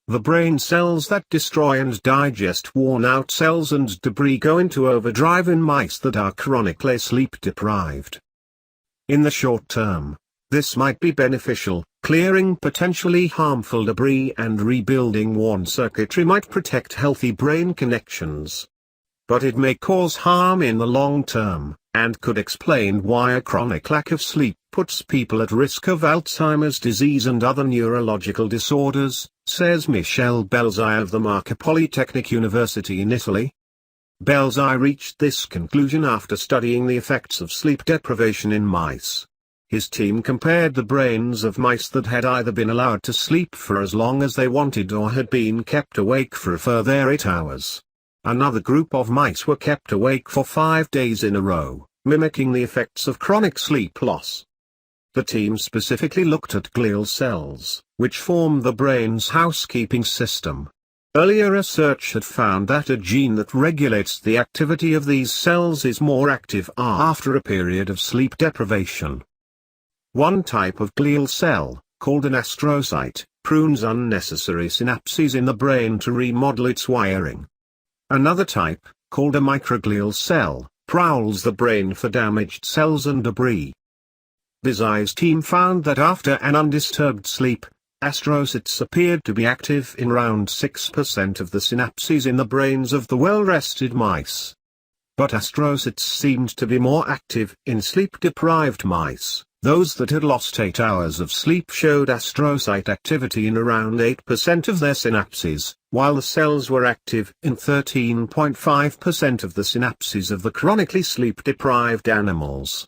The brain cells that destroy and digest worn-out cells and debris go into overdrive in mice that are chronically sleep-deprived. In the short term, this might be beneficial. Clearing potentially harmful debris and rebuilding worn circuitry might protect healthy brain connections. But it may cause harm in the long term, and could explain why a chronic lack of sleep puts people at risk of Alzheimer's disease and other neurological disorders, says Michele Belzai of the Marca Polytechnic University in Italy. Belzai reached this conclusion after studying the effects of sleep deprivation in mice. His team compared the brains of mice that had either been allowed to sleep for as long as they wanted or had been kept awake for a further 8 hours. Another group of mice were kept awake for 5 days in a row, mimicking the effects of chronic sleep loss. The team specifically looked at glial cells, which form the brain's housekeeping system. Earlier research had found that a gene that regulates the activity of these cells is more active after a period of sleep deprivation. One type of glial cell, called an astrocyte, prunes unnecessary synapses in the brain to remodel its wiring. Another type, called a microglial cell, prowls the brain for damaged cells and debris. Belzai's team found that after an undisturbed sleep, astrocytes appeared to be active in around 6% of the synapses in the brains of the well-rested mice. But astrocytes seemed to be more active in sleep-deprived mice. Those that had lost 8 hours of sleep showed astrocyte activity in around 8% of their synapses, while the cells were active in 13.5% of the synapses of the chronically sleep-deprived animals.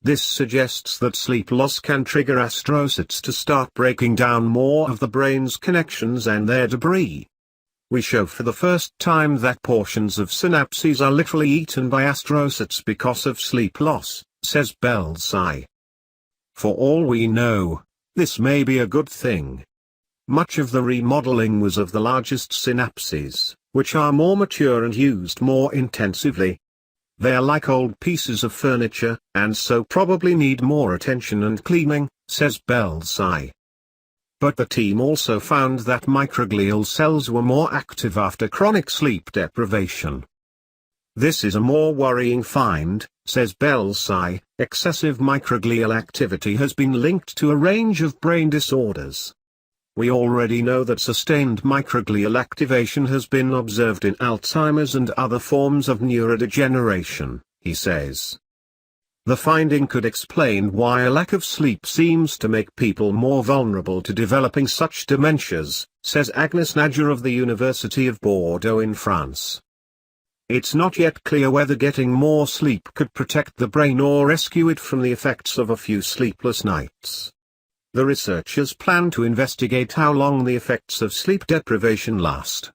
This suggests that sleep loss can trigger astrocytes to start breaking down more of the brain's connections and their debris. We show for the first time that portions of synapses are literally eaten by astrocytes because of sleep loss, says Belzai. For all we know, this may be a good thing. Much of the remodeling was of the largest synapses, which are more mature and used more intensively. They are like old pieces of furniture, and so probably need more attention and cleaning, says Belzai. But the team also found that microglial cells were more active after chronic sleep deprivation. This is a more worrying find, says Belzai. Excessive microglial activity has been linked to a range of brain disorders. We already know that sustained microglial activation has been observed in Alzheimer's and other forms of neurodegeneration, he says. The finding could explain why a lack of sleep seems to make people more vulnerable to developing such dementias, says Agnès Nadja of the University of Bordeaux in France. It's not yet clear whether getting more sleep could protect the brain or rescue it from the effects of a few sleepless nights. The researchers plan to investigate how long the effects of sleep deprivation last.